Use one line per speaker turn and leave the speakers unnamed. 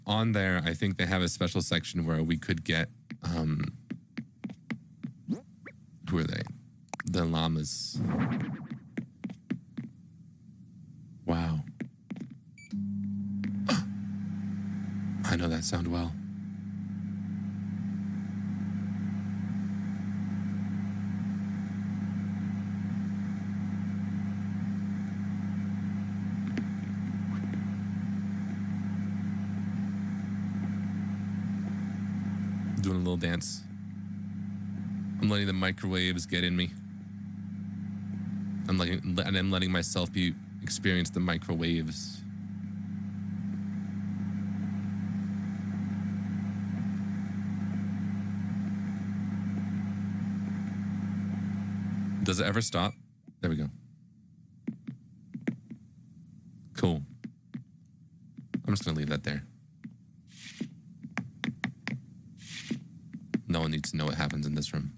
on there, I think they have a special section where we could get, who are they? The llamas. Wow. I know that sound well. Doing a little dance. I'm letting the microwaves get in me. I'm letting myself experience the microwaves. Does it ever stop? There we go. Cool. I'm just gonna leave that there. No one needs to know what happens in this room.